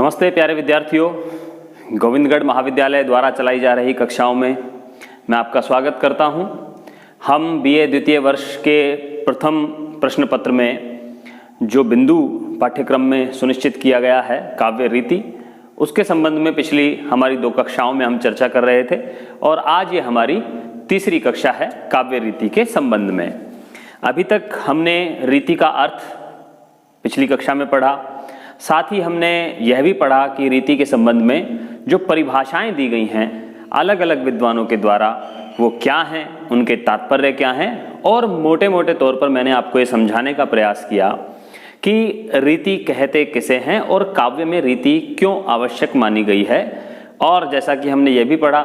नमस्ते प्यारे विद्यार्थियों, गोविंदगढ़ महाविद्यालय द्वारा चलाई जा रही कक्षाओं में मैं आपका स्वागत करता हूं। हम बीए द्वितीय वर्ष के प्रथम प्रश्न पत्र में जो बिंदु पाठ्यक्रम में सुनिश्चित किया गया है काव्य रीति, उसके संबंध में पिछली हमारी 2 कक्षाओं में हम चर्चा कर रहे थे और आज ये हमारी तीसरी कक्षा है काव्य रीति के संबंध में। अभी तक हमने रीति का अर्थ पिछली कक्षा में पढ़ा, साथ ही हमने यह भी पढ़ा कि रीति के संबंध में जो परिभाषाएं दी गई हैं अलग अलग विद्वानों के द्वारा वो क्या हैं, उनके तात्पर्य क्या हैं, और मोटे मोटे तौर पर मैंने आपको ये समझाने का प्रयास किया कि रीति कहते किसे हैं और काव्य में रीति क्यों आवश्यक मानी गई है। और जैसा कि हमने ये भी पढ़ा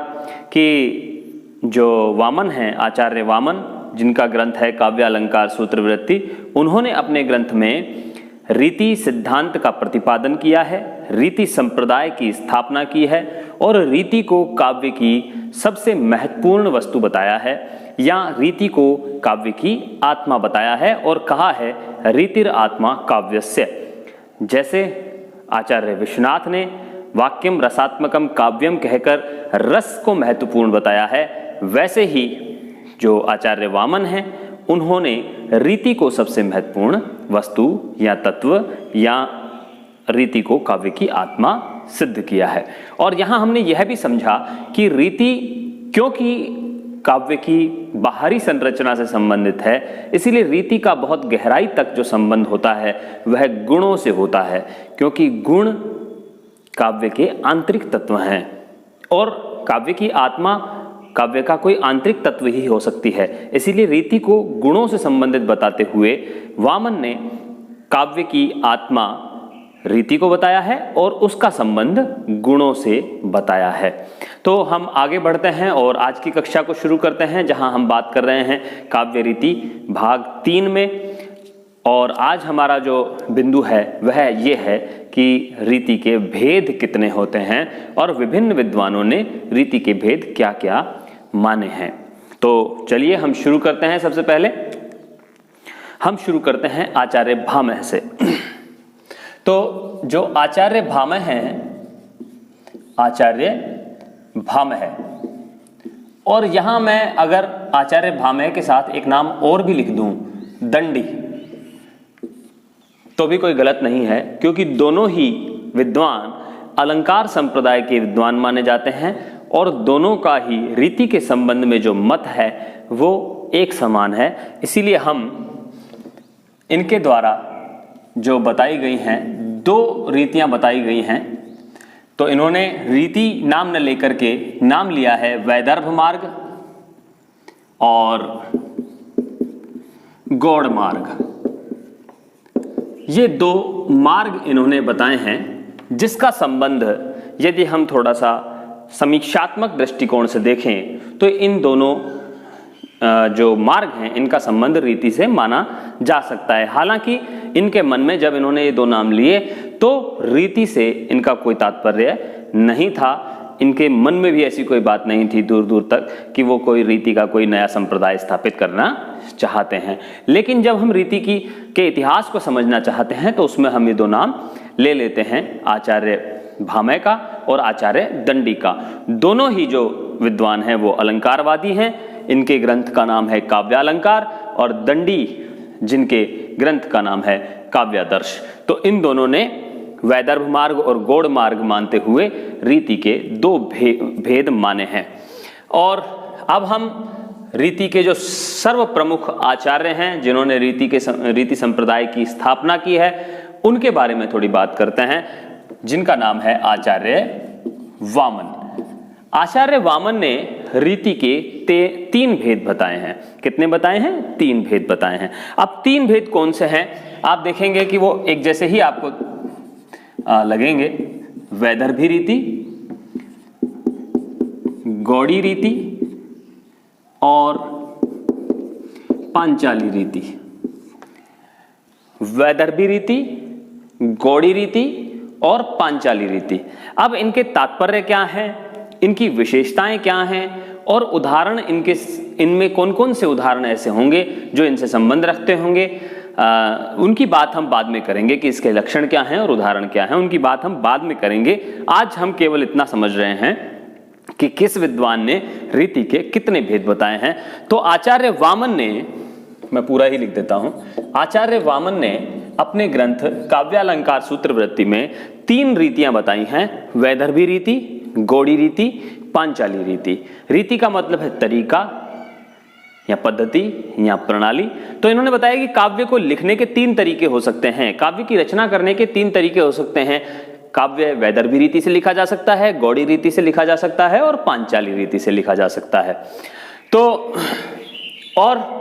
कि जो वामन हैं, आचार्य वामन, जिनका ग्रंथ है काव्य अलंकार सूत्रवृत्ति, उन्होंने अपने ग्रंथ में रीति सिद्धांत का प्रतिपादन किया है, रीति संप्रदाय की स्थापना की है और रीति को काव्य की सबसे महत्वपूर्ण वस्तु बताया है या रीति को काव्य की आत्मा बताया है और कहा है रीतिर आत्मा काव्यस्य। जैसे आचार्य विश्वनाथ ने वाक्यम रसात्मकम काव्यम कहकर रस को महत्वपूर्ण बताया है, वैसे ही जो आचार्य वामन हैं उन्होंने रीति को सबसे महत्वपूर्ण वस्तु या तत्व या रीति को काव्य की आत्मा सिद्ध किया है। और यहाँ हमने यह भी समझा कि रीति क्योंकि काव्य की बाहरी संरचना से संबंधित है, इसीलिए रीति का बहुत गहराई तक जो संबंध होता है वह गुणों से होता है, क्योंकि गुण काव्य के आंतरिक तत्व हैं और काव्य की आत्मा काव्य का कोई आंतरिक तत्व ही हो सकती है। इसीलिए रीति को गुणों से संबंधित बताते हुए वामन ने काव्य की आत्मा रीति को बताया है और उसका संबंध गुणों से बताया है। तो हम आगे बढ़ते हैं और आज की कक्षा को शुरू करते हैं, जहां हम बात कर रहे हैं काव्य रीति भाग 3 में। और आज हमारा जो बिंदु है वह ये है कि रीति के भेद कितने होते हैं और विभिन्न विद्वानों ने रीति के भेद क्या क्या माने हैं। तो चलिए हम शुरू करते हैं। सबसे पहले हम शुरू करते हैं आचार्य भामह से। तो जो आचार्य भामह हैं, आचार्य भामह, और यहां मैं अगर आचार्य भामह के साथ एक नाम और भी लिख दूं, दंडी, तो भी कोई गलत नहीं है, क्योंकि दोनों ही विद्वान अलंकार संप्रदाय के विद्वान माने जाते हैं और दोनों का ही रीति के संबंध में जो मत है वो एक समान है। इसीलिए हम इनके द्वारा जो बताई गई हैं 2 रीतियां बताई गई हैं, तो इन्होंने रीति नाम न लेकर के नाम लिया है वैदर्भ मार्ग और गौड़ मार्ग। ये 2 मार्ग इन्होंने बताए हैं, जिसका संबंध यदि हम थोड़ा सा समीक्षात्मक दृष्टिकोण से देखें तो इन दोनों जो मार्ग हैं इनका संबंध रीति से माना जा सकता है। हालांकि इनके मन में जब इन्होंने ये 2 नाम लिए तो रीति से इनका कोई तात्पर्य नहीं था, इनके मन में भी ऐसी कोई बात नहीं थी दूर दूर तक कि वो कोई रीति का कोई नया संप्रदाय स्थापित करना चाहते हैं। लेकिन जब हम रीति के इतिहास को समझना चाहते हैं तो उसमें हम ये 2 नाम ले लेते हैं, आचार्य भामह का और आचार्य दंडी का। दोनों ही जो विद्वान हैं वो अलंकारवादी हैं। इनके ग्रंथ का नाम है काव्यालंकार और दंडी जिनके ग्रंथ का नाम है काव्यादर्श। तो इन दोनों ने वैदर्भ मार्ग और गौड़ मार्ग मानते हुए रीति के 2 भेद माने हैं। और अब हम रीति के जो सर्व प्रमुख आचार्य हैं जिन्होंने रीति संप्रदाय की स्थापना की है उनके बारे में थोड़ी बात करते हैं, जिनका नाम है आचार्य वामन। आचार्य वामन ने रीति के 3 भेद बताए हैं। कितने बताए हैं? 3 भेद बताए हैं। अब 3 भेद कौन से हैं आप देखेंगे कि वो एक जैसे ही आपको लगेंगे। वैदर्भी रीति, गौड़ी रीति और पांचाली रीति। वैदर्भी रीति, गौड़ी रीति और पांचाली रीति। अब इनके तात्पर्य क्या हैं, इनकी विशेषताएं क्या हैं और उदाहरण इनमें कौन कौन से उदाहरण ऐसे होंगे जो इनसे संबंध रखते होंगे, उनकी बात हम बाद में करेंगे कि इसके लक्षण क्या हैं और उदाहरण क्या हैं, उनकी बात हम बाद में करेंगे। आज हम केवल इतना समझ रहे हैं कि किस विद्वान ने रीति के कितने भेद बताए हैं। तो आचार्य वामन ने, मैं पूरा ही लिख देता हूं, आचार्य वामन ने अपने ग्रंथ काव्यालंकार सूत्रवृत्ति में 3 रीतियां बताई हैं, वैदर्भी रीति, गौड़ी रीति, पांचाली रीति। रीति का मतलब है तरीका या पद्धति या प्रणाली। तो इन्होंने बताया कि काव्य को लिखने के 3 तरीके हो सकते हैं, काव्य की रचना करने के 3 तरीके हो सकते हैं। काव्य वैदर्भी रीति से लिखा जा सकता है, गौड़ी रीति से लिखा जा सकता है और पांचाली रीति से लिखा जा सकता है। तो और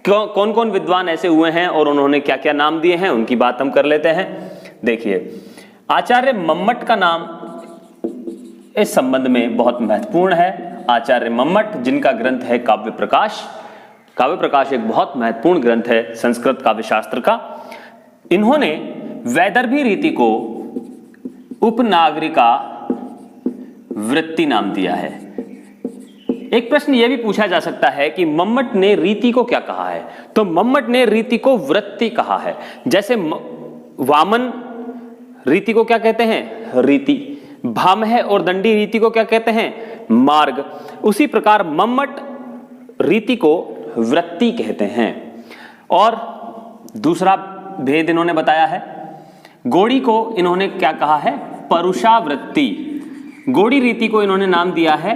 कौन कौन विद्वान ऐसे हुए हैं और उन्होंने क्या क्या नाम दिए हैं, उनकी बात हम कर लेते हैं। देखिए, आचार्य मम्मट का नाम इस संबंध में बहुत महत्वपूर्ण है। आचार्य मम्मट, जिनका ग्रंथ है काव्य प्रकाश। काव्य प्रकाश एक बहुत महत्वपूर्ण ग्रंथ है संस्कृत काव्य शास्त्र का। इन्होंने वैदर्भी रीति को उपनागरिका वृत्ति नाम दिया है। एक प्रश्न यह भी पूछा जा सकता है कि मम्मट ने रीति को क्या कहा है, तो मम्मट ने रीति को वृत्ति कहा है। जैसे वामन रीति को क्या कहते हैं, रीति। भामह और दंडी रीति को क्या कहते हैं, मार्ग। उसी प्रकार मम्मट रीति को वृत्ति कहते हैं। और दूसरा भेद इन्होंने बताया है, गौड़ी को इन्होंने क्या कहा है, परुषावृत्ति। गौड़ी रीति को इन्होंने नाम दिया है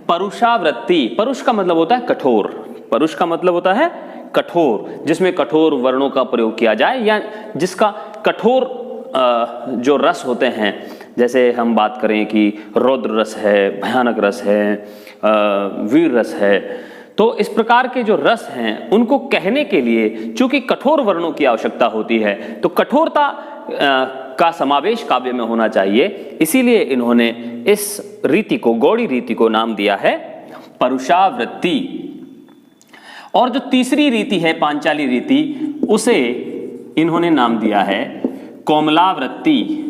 परुषावृत्ति। परुष का मतलब होता है कठोर, परुष का मतलब होता है कठोर, जिसमें कठोर वर्णों का प्रयोग किया जाए या जिसका कठोर जो रस होते हैं, जैसे हम बात करें कि रौद्र रस है, भयानक रस है, वीर रस है, तो इस प्रकार के जो रस हैं उनको कहने के लिए चूंकि कठोर वर्णों की आवश्यकता होती है, तो कठोरता का समावेश काव्य में होना चाहिए। इसीलिए इन्होंने इस रीति को, गौड़ी रीति को नाम दिया है परुषावृत्ति। और जो तीसरी रीति है पांचाली रीति, उसे इन्होंने नाम दिया है कोमलावृत्ति।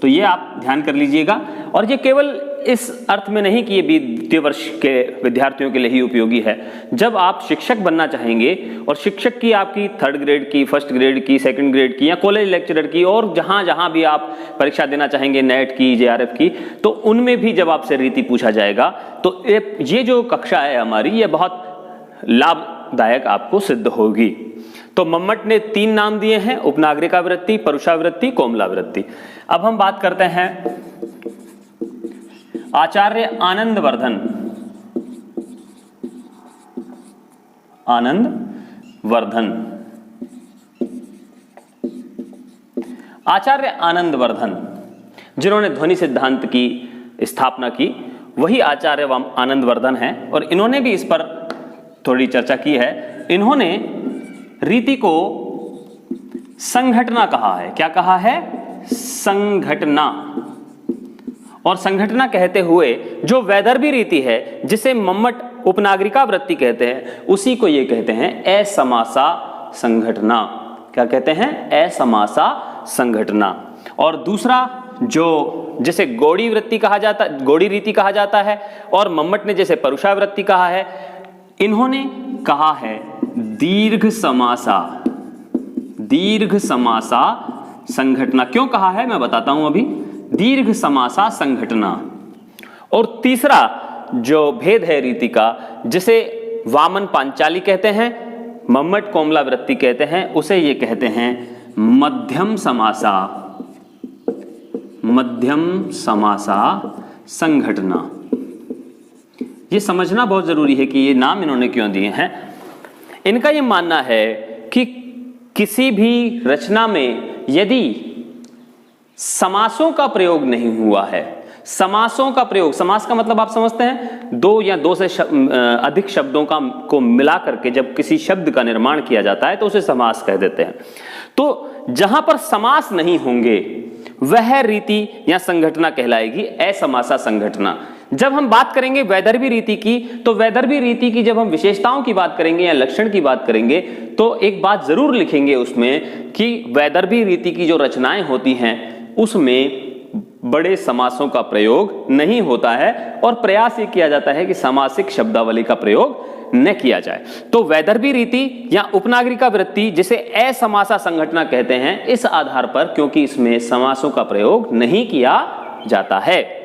तो ये आप ध्यान कर लीजिएगा। और ये केवल इस अर्थ में नहीं कि ये द्वितीय वर्ष के विद्यार्थियों के लिए ही उपयोगी है। जब आप शिक्षक बनना चाहेंगे और शिक्षक की आपकी 3rd ग्रेड की, 1st ग्रेड की, 2nd ग्रेड की या कॉलेज लेक्चरर की और जहां जहां भी आप परीक्षा देना चाहेंगे, नेट की, JRF की, तो उनमें भी जब आपसे रीति पूछा जाएगा तो ये जो कक्षा है हमारी, ये बहुत लाभदायक आपको सिद्ध होगी। तो मम्मट ने 3 नाम दिए हैं, उपनागरिका वृत्ति, परुषावृत्ति, कोमलावृत्ति। अब हम बात करते हैं आचार्य आनंदवर्धन। आनंदवर्धन, आचार्य आनंदवर्धन जिन्होंने ध्वनि सिद्धांत की स्थापना की, वही आचार्य आनंदवर्धन हैं। और इन्होंने भी इस पर थोड़ी चर्चा की है। इन्होंने रीति को संघटना कहा है। क्या कहा है, संघटना। और संघटना कहते हुए जो वैदर्भी रीति है, जिसे मम्मट उपनागरिका वृत्ति कहते हैं, उसी को ये कहते हैं असमासा संघटना। क्या कहते हैं, असमासा संघटना। और दूसरा जो जिसे गौड़ी वृत्ति कहा जाता, गौड़ी रीति कहा जाता है, और मम्मट ने जैसे परुषावृत्ति कहा है, इन्होंने कहा है दीर्घ समासा, दीर्घ समासा संघटना। क्यों कहा है मैं बताता हूं अभी, दीर्घ समासा संघटना। और तीसरा जो भेद है रीति का, जिसे वामन पांचाली कहते हैं, मम्मट कोमलावृत्ति कहते हैं, उसे ये कहते हैं मध्यम समासा, मध्यम समासा संघटना। ये समझना बहुत जरूरी है कि ये नाम इन्होंने क्यों दिए हैं। इनका ये मानना है कि किसी भी रचना में यदि समासों का प्रयोग नहीं हुआ है, समासों का प्रयोग, समास का मतलब आप समझते हैं, 2 या 2 से अधिक शब्दों को मिला करके जब किसी शब्द का निर्माण किया जाता है तो उसे समास कह देते हैं। तो जहां पर समास नहीं होंगे वह रीति या संघटना कहलाएगी असमासा संघटना। जब हम बात करेंगे वैदर्भी रीति की, तो वैदर्भी रीति की जब हम विशेषताओं की बात करेंगे या लक्षण की बात करेंगे, तो एक बात जरूर लिखेंगे उसमें कि वैदर्भी रीति की जो रचनाएं होती हैं उसमें बड़े समासों का प्रयोग नहीं होता है और प्रयास ये किया जाता है कि सामासिक शब्दावली का प्रयोग न किया जाए। तो वैदर्भी रीति या उपनागरिका वृत्ति, जिसे असमासा संघटना कहते हैं, इस आधार पर क्योंकि इसमें समासों का प्रयोग नहीं किया जाता है।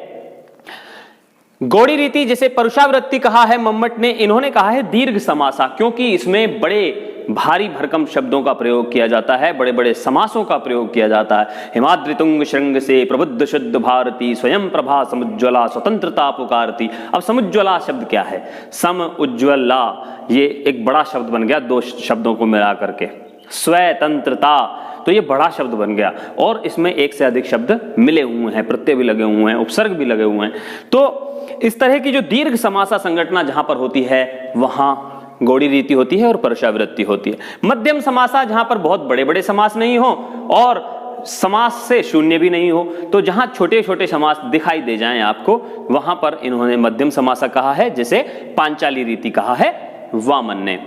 गौड़ी रीति, जिसे परुषावृत्ति कहा है मम्मट ने, इन्होंने कहा है दीर्घ समासा, क्योंकि इसमें बड़े भारी भरकम शब्दों का प्रयोग किया जाता है, बड़े बड़े समासों का प्रयोग किया जाता है। हिमाद्रितुंग श्रृंग से प्रबुद्ध शुद्ध भारती, स्वयं प्रभा समुज्ज्वला स्वतंत्रता पुकारती। अब समुज्ज्वला शब्द क्या है? सम उज्ज्वला, ये एक बड़ा शब्द बन गया दो शब्दों को मिला करके, स्वतंत्रता, तो ये बड़ा शब्द बन गया और इसमें एक से अधिक शब्द मिले हुए हैं, प्रत्यय भी लगे हुए हैं, उपसर्ग भी लगे हुए हैं। तो इस तरह की जो दीर्घ समासा संघटना जहां पर होती है वहां गौड़ी रीति होती है और परुषावृत्ति होती है। मध्यम समासा, जहां पर बहुत बड़े बड़े समास नहीं हो और समास से शून्य भी नहीं हो, तो जहां छोटे छोटे समास दिखाई दे जाएं आपको, वहां पर इन्होंने मध्यम समासा कहा है, जिसे पांचाली रीति कहा है वामन ने।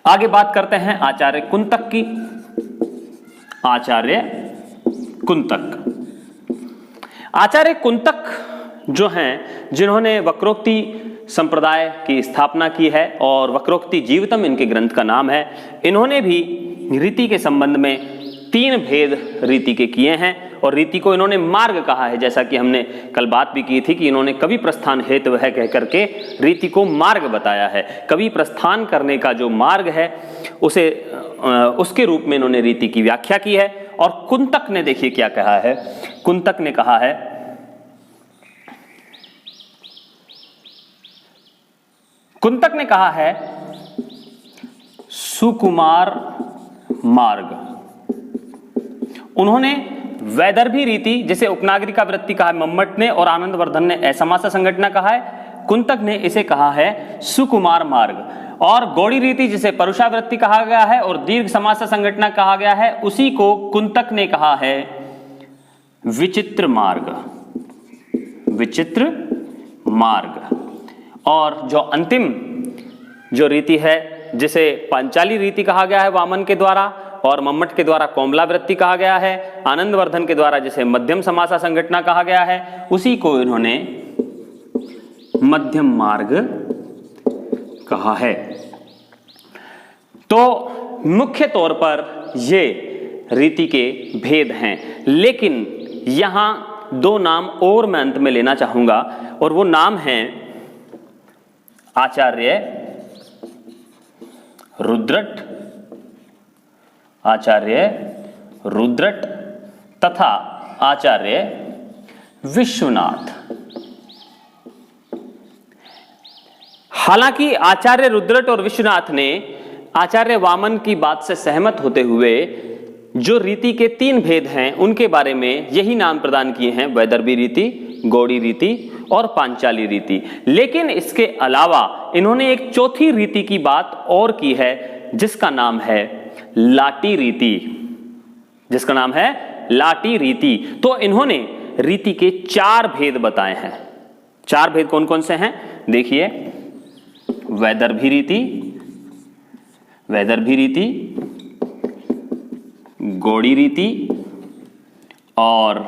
आगे बात करते हैं आचार्य कुंतक की। आचार्य कुंतक जो हैं, जिन्होंने वक्रोक्ति संप्रदाय की स्थापना की है और वक्रोक्ति जीवितम इनके ग्रंथ का नाम है, इन्होंने भी रीति के संबंध में 3 भेद रीति के किए हैं और रीति को इन्होंने मार्ग कहा है। जैसा कि हमने कल बात भी की थी कि इन्होंने कवि प्रस्थान हेतु है कह करके रीति को मार्ग बताया है। कवि प्रस्थान करने का जो मार्ग है उसे उसके रूप में इन्होंने रीति की व्याख्या की है। और कुंतक ने देखिए क्या कहा है। कुंतक ने कहा है सुकुमार मार्ग। उन्होंने वैदर्भी रीति, जिसे उपनागरिका वृत्ति कहा है मम्मट ने और आनंदवर्धन ने असमासा संघटना कहा है, कुंतक ने इसे कहा है सुकुमार मार्ग। और गौड़ी रीति, जिसे परुषावृत्ति कहा गया है और दीर्घ समासा संघटना कहा गया है, उसी को कुंतक ने कहा है विचित्र मार्ग। विचित्र मार्ग। और जो अंतिम जो रीति है, जिसे पांचाली रीति कहा गया है वामन के द्वारा और मम्मट के द्वारा कोमलावृत्ति कहा गया है, आनंदवर्धन के द्वारा जिसे मध्यम समासा संघटना कहा गया है, उसी को इन्होंने मध्यम मार्ग कहा है। तो मुख्य तौर पर ये रीति के भेद हैं, लेकिन यहां 2 नाम और मैं अंत में लेना चाहूंगा और वो नाम हैं आचार्य रुद्रट तथा आचार्य विश्वनाथ। हालांकि आचार्य रुद्रट और विश्वनाथ ने आचार्य वामन की बात से सहमत होते हुए जो रीति के 3 भेद हैं उनके बारे में यही नाम प्रदान किए हैं, वैदर्भी रीति, गौड़ी रीति और पांचाली रीति। लेकिन इसके अलावा इन्होंने एक चौथी रीति की बात और की है, जिसका नाम है लाटी रीति। जिसका नाम है लाटी रीति। तो इन्होंने रीति के 4 भेद बताए हैं। 4 भेद कौन कौन से हैं देखिए। वैदर्भी रीति, गौड़ी रीति और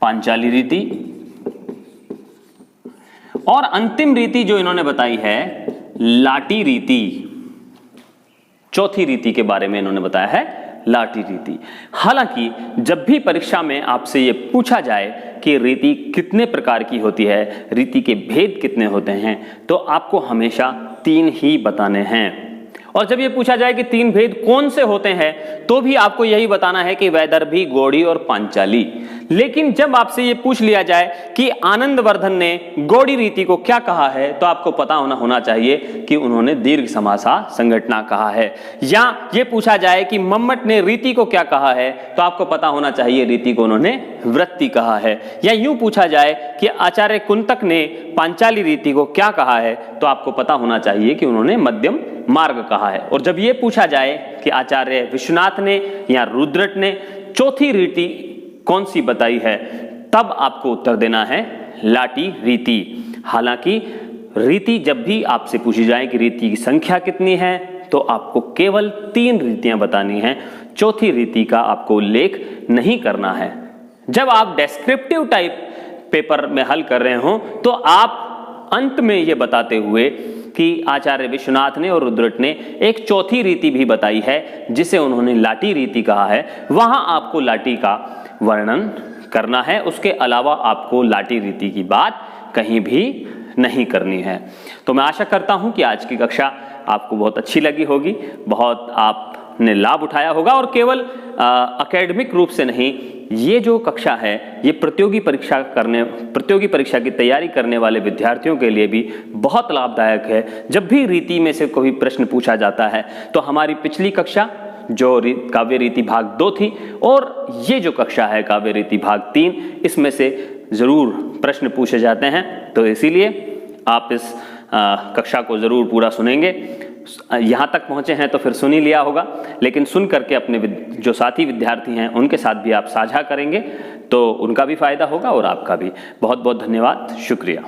पांचाली रीति। और अंतिम रीति जो इन्होंने बताई है लाटी रीति। चौथी रीति के बारे में इन्होंने बताया है लाटी रीति। हालांकि जब भी परीक्षा में आपसे ये पूछा जाए कि रीति कितने प्रकार की होती है, रीति के भेद कितने होते हैं, तो आपको हमेशा 3 ही बताने हैं। और जब ये पूछा जाए कि 3 भेद कौन से होते हैं, तो भी आपको यही बताना है कि वैदर्भी, गौड़ी और पांचाली। लेकिन जब आपसे ये पूछ लिया जाए कि आनंदवर्धन ने गौड़ी रीति को क्या कहा है, तो आपको पता होना चाहिए कि उन्होंने दीर्घ समासा संघटना कहा है। या ये पूछा जाए कि मम्मट ने रीति को क्या कहा है, तो आपको पता होना चाहिए रीति को उन्होंने वृत्ति कहा है। या यूं पूछा जाए कि आचार्य कुंतक ने पांचाली रीति को क्या कहा है, तो आपको पता होना चाहिए कि उन्होंने मध्यम मार्ग कहा है। और जब ये पूछा जाए कि आचार्य विश्वनाथ ने या रुद्रट ने चौथी रीति कौन सी बताई है, तब आपको उत्तर देना है लाटी रीति। हालांकि रीति जब भी आपसे पूछी जाए कि रीति की संख्या कितनी है, तो आपको केवल 3 रीतियां बतानी हैं, चौथी रीति का आपको उल्लेख नहीं करना है। जब आप डेस्क्रिप्टिव टाइप पेपर में हल कर रहे हो तो आप अंत में ये बताते हुए कि आचार्य विश्वनाथ ने और रुद्रट ने एक चौथी रीति भी बताई है जिसे उन्होंने लाटी रीति कहा है, वहां आपको लाटी का वर्णन करना है। उसके अलावा आपको लाटी रीति की बात कहीं भी नहीं करनी है। तो मैं आशा करता हूं कि आज की कक्षा आपको बहुत अच्छी लगी होगी, बहुत आपने लाभ उठाया होगा और केवल एकेडमिक रूप से नहीं, ये जो कक्षा है ये प्रतियोगी परीक्षा की तैयारी करने वाले विद्यार्थियों के लिए भी बहुत लाभदायक है। जब भी रीति में से कोई प्रश्न पूछा जाता है तो हमारी पिछली कक्षा जो काव्य रीति भाग 2 थी और ये जो कक्षा है काव्य रीति भाग 3, इसमें से जरूर प्रश्न पूछे जाते हैं। तो इसीलिए आप इस कक्षा को जरूर पूरा सुनेंगे। यहाँ तक पहुँचे हैं तो फिर सुन ही लिया होगा, लेकिन सुन करके अपने जो साथी विद्यार्थी हैं उनके साथ भी आप साझा करेंगे तो उनका भी फायदा होगा और आपका भी। बहुत बहुत धन्यवाद, शुक्रिया।